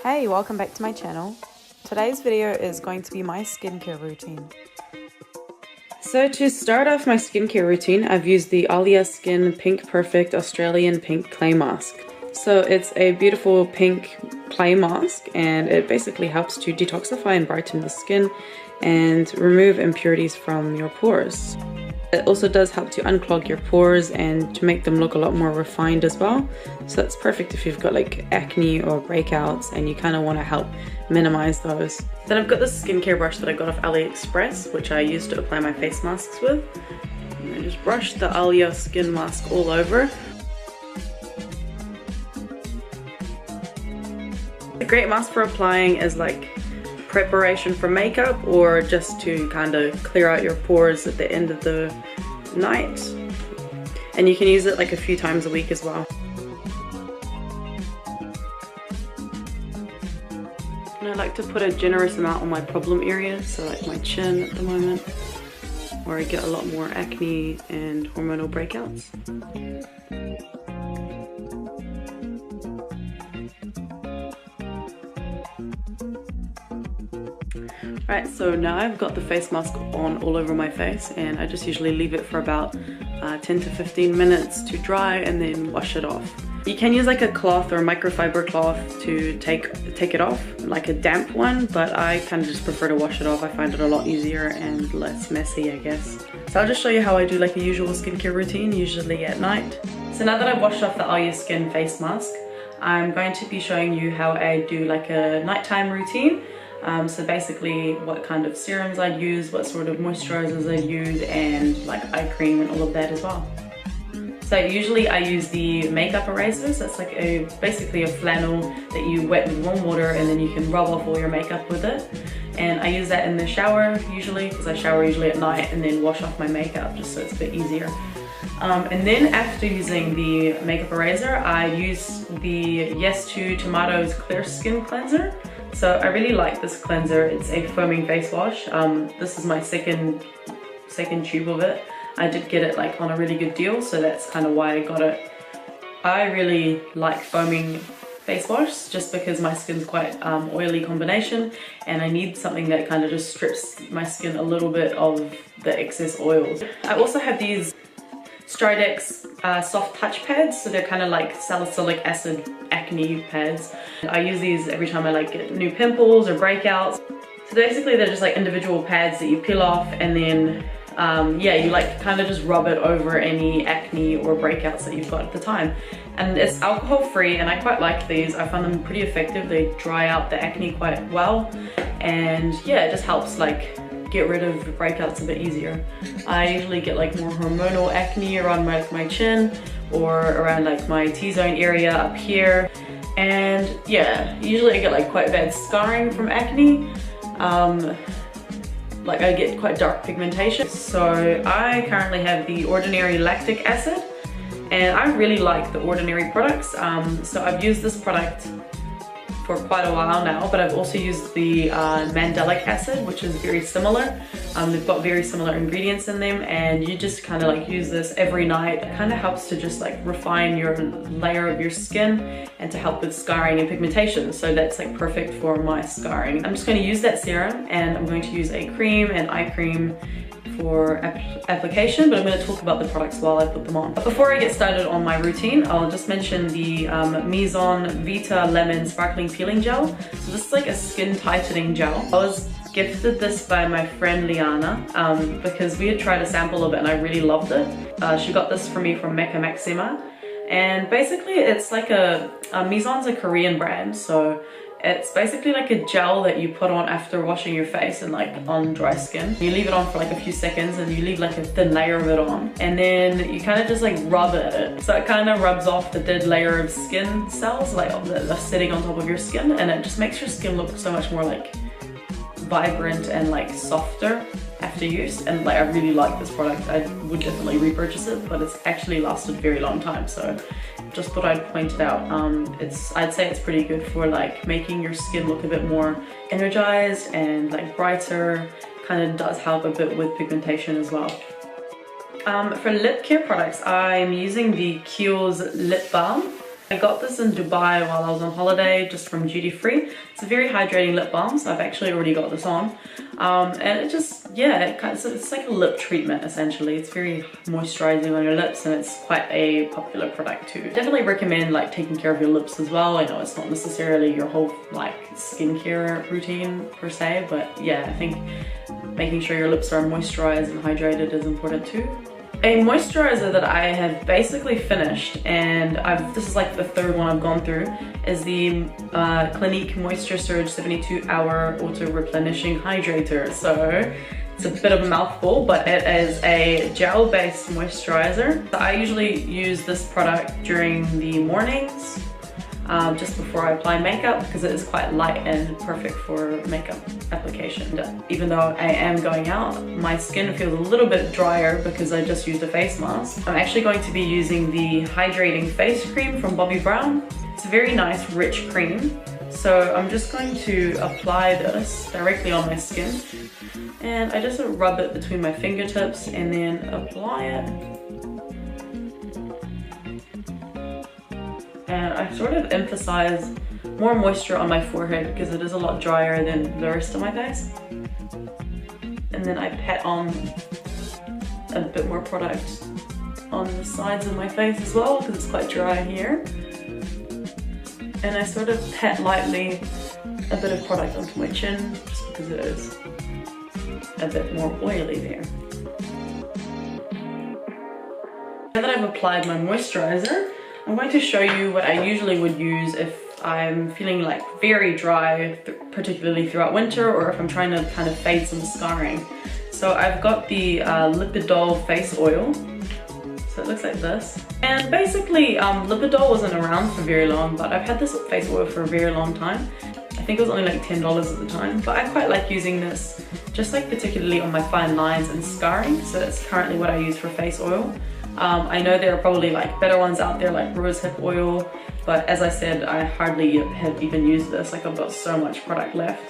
Hey, welcome back to my channel. Today's video is going to be my skincare routine. So to start off my skincare routine, I've used the Alia Skin Pink Perfect Australian Pink Clay Mask. So it's a beautiful pink clay mask and it basically helps to detoxify and brighten the skin and remove impurities from your pores. It also does help to unclog your pores and to make them look a lot more refined as well. So that's perfect if you've got like acne or breakouts and you kind of want to help minimize those. Then I've got this skincare brush that I got off AliExpress, which I use to apply my face masks with. And I just brush the Alia skin mask all over. A great mask for applying is like preparation for makeup or just to kind of clear out your pores at the end of the night, and you can use it like a few times a week as well. And I like to put a generous amount on my problem areas, so like my chin at the moment, where I get a lot more acne and hormonal breakouts. Right, so now I've got the face mask on all over my face and I just usually leave it for about 10 to 15 minutes to dry and then wash it off. You can use like a cloth or a microfiber cloth to take it off, like a damp one, but I kind of just prefer to wash it off. I find it a lot easier and less messy, I guess. So I'll just show you how I do like a usual skincare routine, usually at night. So now that I've washed off the Alia Skin face mask, I'm going to be showing you how I do like a nighttime routine. So basically what kind of serums I'd use, what sort of moisturizers I'd use, and like eye cream and all of that as well. So usually I use the makeup erasers. That's like basically a flannel that you wet with warm water and then you can rub off all your makeup with it. And I use that in the shower usually, because I shower usually at night and then wash off my makeup just so it's a bit easier. And then after using the makeup eraser, I use the Yes2 Tomatoes Clear Skin Cleanser. So I really like this cleanser. It's a foaming face wash. This is my second tube of it. I did get it like on a really good deal, so that's kind of why I got it. I really like foaming face wash just because my skin's quite oily combination and I need something that kind of just strips my skin a little bit of the excess oils. I also have these Stridex soft touch pads, so they're kind of like salicylic acid acne pads. I use these every time I like get new pimples or breakouts. So basically they're just like individual pads that you peel off and then yeah, you like kind of just rub it over any acne or breakouts that you've got at the time. And it's alcohol free and I quite like these. I find them pretty effective. They dry out the acne quite well and yeah, it just helps like get rid of breakouts a bit easier. I usually get like more hormonal acne around my chin or around like my T-zone area up here. And yeah, usually I get like quite bad scarring from acne. Like I get quite dark pigmentation. So I currently have the Ordinary Lactic Acid and I really like the Ordinary products. So I've used this product for quite a while now, but I've also used the Mandelic Acid, which is very similar. They've got very similar ingredients in them and you just kind of like use this every night. It kind of helps to just like refine your layer of your skin and to help with scarring and pigmentation. So that's like perfect for my scarring. I'm just going to use that serum and I'm going to use a cream and eye cream for application, but I'm going to talk about the products while I put them on. But before I get started on my routine, I'll just mention the Mizon Vita Lemon Sparkling Peeling Gel. So this is like a skin tightening gel. I was gifted this by my friend Liana because we had tried a sample of it and I really loved it. She got this for me from Mecca Maxima, and basically it's like Mizon's a Korean brand, so it's basically like a gel that you put on after washing your face and like on dry skin. You leave it on for like a few seconds and you leave like a thin layer of it on and then you kind of just like rub at it. So it kind of rubs off the dead layer of skin cells like that are sitting on top of your skin, and it just makes your skin look so much more like vibrant and like softer after use. And like I really like this product. I would definitely repurchase it, but it's actually lasted a very long time, so just thought I'd point it out. I'd say it's pretty good for like making your skin look a bit more energized and like brighter. Kind of does help a bit with pigmentation as well. For lip care products, I'm using the Kiehl's Lip Balm. I got this in Dubai while I was on holiday, just from Duty Free. It's a very hydrating lip balm, so I've actually already got this on. And it just, yeah, it's like a lip treatment essentially. It's very moisturizing on your lips, and it's quite a popular product too. Definitely recommend like taking care of your lips as well. I know it's not necessarily your whole like skincare routine per se, but yeah, I think making sure your lips are moisturized and hydrated is important too. A moisturizer that I have basically finished, and this is like the third one I've gone through, is the Clinique Moisture Surge 72 Hour Auto Replenishing Hydrator. So it's a bit of a mouthful, but it is a gel-based moisturizer. I usually use this product during the mornings, just before I apply makeup, because it is quite light and perfect for makeup application. Even though I am going out, my skin feels a little bit drier because I just used a face mask. I'm actually going to be using the Hydrating Face Cream from Bobbi Brown. It's a very nice, rich cream. So I'm just going to apply this directly on my skin. And I just rub it between my fingertips and then apply it. And I sort of emphasize more moisture on my forehead because it is a lot drier than the rest of my face. And then I pat on a bit more product on the sides of my face as well because it's quite dry here. And I sort of pat lightly a bit of product onto my chin just because it is a bit more oily there. Now that I've applied my moisturizer, I'm going to show you what I usually would use if I'm feeling like very dry, particularly throughout winter, or if I'm trying to kind of fade some scarring. So I've got the Lipidol face oil. So it looks like this. And basically, Lipidol wasn't around for very long, but I've had this face oil for a very long time. I think it was only like $10 at the time, but I quite like using this, just like particularly on my fine lines and scarring. So that's currently what I use for face oil. I know there are probably like better ones out there like rosehip oil, but as I said, I hardly have even used this. Like I've got so much product left.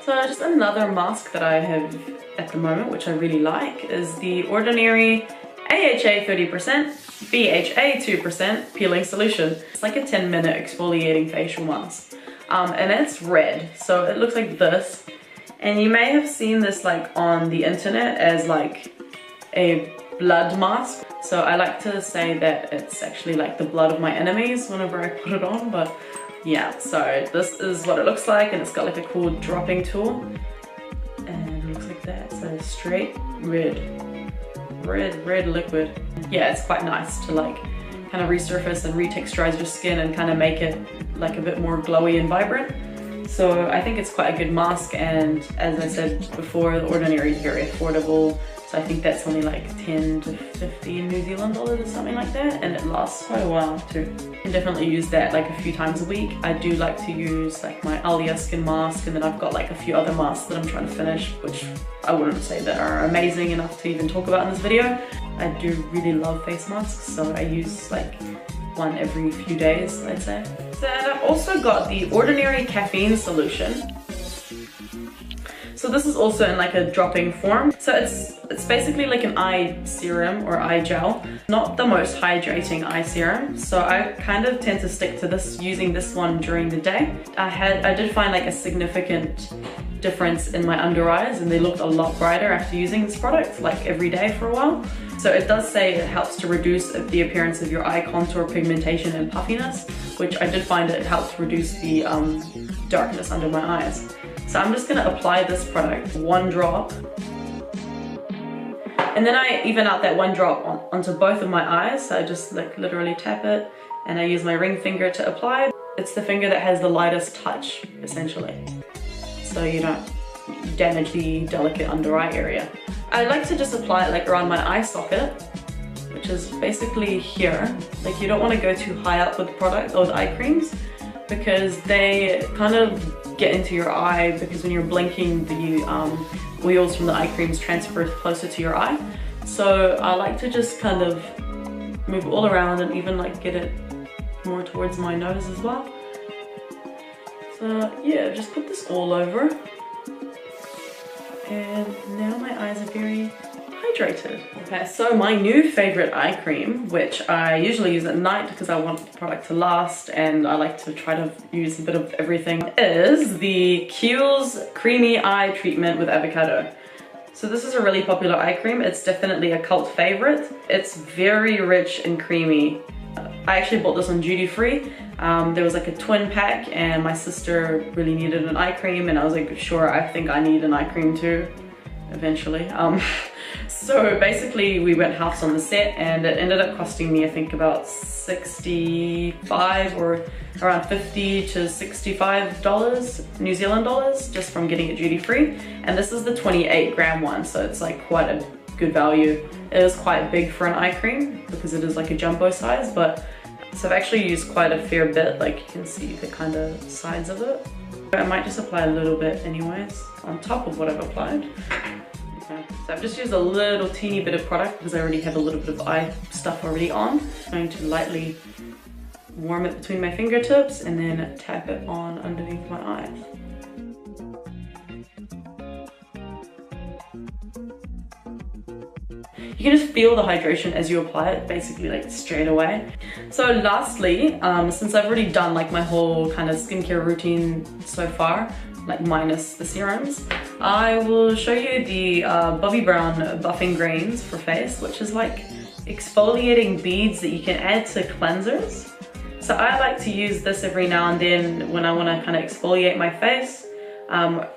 So just another mask that I have at the moment, which I really like, is the Ordinary AHA 30%, BHA 2% peeling solution. It's like a 10-minute exfoliating facial mask. And it's red, so it looks like this. And you may have seen this like on the internet as like a blood mask. So I like to say that it's actually like the blood of my enemies whenever I put it on, but yeah, so this is what it looks like, and it's got like a cool dropping tool, and it looks like that. So straight red liquid. Yeah, it's quite nice to like kind of resurface and retexturize your skin and kind of make it like a bit more glowy and vibrant. So I think it's quite a good mask, and as I said before, the Ordinary is very affordable. So I think that's only like 10 to 15 New Zealand dollars or something like that, and it lasts quite a while too. You can definitely use that like a few times a week. I do like to use like my Alia skin mask, and then I've got like a few other masks that I'm trying to finish, which I wouldn't say that are amazing enough to even talk about in this video. I do really love face masks, so I use like one every few days, I'd say. So I've also got the Ordinary Caffeine Solution. So this is also in like a dropping form. So it's basically like an eye serum or eye gel. Not the most hydrating eye serum. So I kind of tend to stick to this, using this one during the day. I did find like a significant difference in my under eyes, and they looked a lot brighter after using this product like every day for a while. So it does say it helps to reduce the appearance of your eye contour pigmentation and puffiness, which I did find it helped reduce the darkness under my eyes. So I'm just gonna apply this product, one drop, and then I even out that one drop onto both of my eyes. So I just like literally tap it, and I use my ring finger to apply. It's the finger that has the lightest touch, essentially, so you don't damage the delicate under eye area. I like to just apply it like around my eye socket, which is basically here. Like you don't want to go too high up with the product or the eye creams, because they kind of get into your eye, because when you're blinking, the oils from the eye creams transfer closer to your eye. So I like to just kind of move all around and even like get it more towards my nose as well. So yeah, just put this all over. And now my eyes are very hydrated. Okay, so my new favorite eye cream, which I usually use at night because I want the product to last and I like to try to use a bit of everything, is the Kiehl's Creamy Eye Treatment with Avocado. So this is a really popular eye cream. It's definitely a cult favorite. It's very rich and creamy. I actually bought this on duty free. There was like a twin pack and my sister really needed an eye cream and I was like, sure, I think I need an eye cream too, eventually. So basically we went halves on the set and it ended up costing me I think about 65 or around 50 to 65 dollars, New Zealand dollars, just from getting it duty free. And this is the 28 gram one, so it's like quite a good value. It is quite big for an eye cream because it is like a jumbo size, but so I've actually used quite a fair bit, like you can see the kind of sides of it. But I might just apply a little bit anyways on top of what I've applied. Okay. So I've just used a little teeny bit of product because I already have a little bit of eye stuff already on. I'm going to lightly warm it between my fingertips and then tap it on underneath my eyes. You can just feel the hydration as you apply it, basically like straight away. So lastly, since I've already done like my whole kind of skincare routine so far, like minus the serums, I will show you the Bobbi Brown Buffing Grains for face, which is like exfoliating beads that you can add to cleansers. So I like to use this every now and then when I want to kind of exfoliate my face.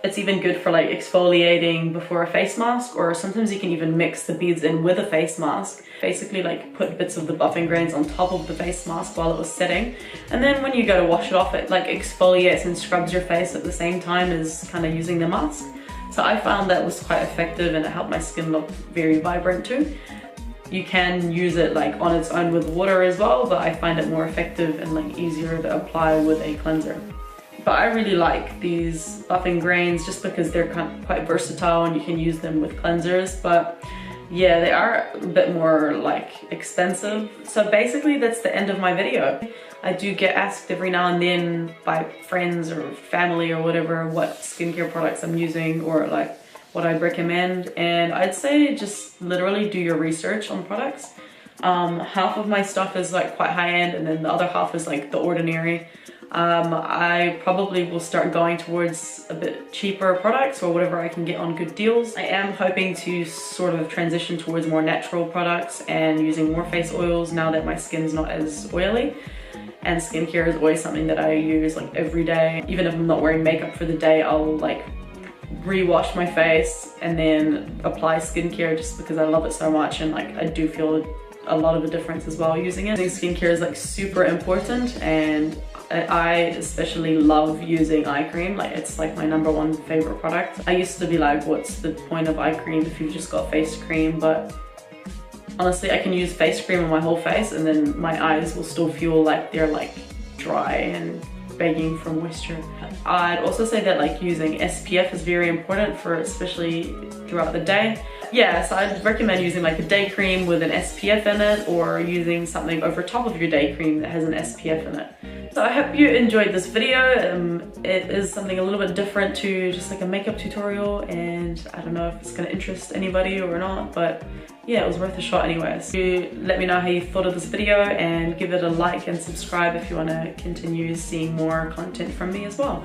It's even good for like exfoliating before a face mask, or sometimes you can even mix the beads in with a face mask. Basically like put bits of the buffing grains on top of the face mask while it was setting, and then when you go to wash it off, it like exfoliates and scrubs your face at the same time as kind of using the mask. So I found that was quite effective and it helped my skin look very vibrant too. You can use it like on its own with water as well, but I find it more effective and like easier to apply with a cleanser. But I really like these buffing grains just because they're quite versatile and you can use them with cleansers. But yeah, they are a bit more like expensive. So basically that's the end of my video. I do get asked every now and then by friends or family or whatever what skincare products I'm using or like what I'd recommend. And I'd say just literally do your research on products. Half of my stuff is like quite high-end and then the other half is like the ordinary. I probably will start going towards a bit cheaper products or whatever I can get on good deals. I am hoping to sort of transition towards more natural products and using more face oils now that my skin's not as oily. And skincare is always something that I use like every day. Even if I'm not wearing makeup for the day, I'll like re-wash my face and then apply skincare just because I love it so much, and like I do feel a lot of a difference as well using it. Using skincare is like super important, and I especially love using eye cream. Like it's like my #1 favorite product. I used to be like, what's the point of eye cream if you've just got face cream? But honestly, I can use face cream on my whole face and then my eyes will still feel like they're like dry and begging for moisture. I'd also say that like using SPF is very important for especially throughout the day. Yeah, so I'd recommend using like a day cream with an SPF in it, or using something over top of your day cream that has an SPF in it. So I hope you enjoyed this video. It is something a little bit different to just like a makeup tutorial, and I don't know if it's gonna interest anybody or not, but yeah, it was worth a shot anyways. You let me know how you thought of this video and give it a like and subscribe if you want to continue seeing more content from me as well.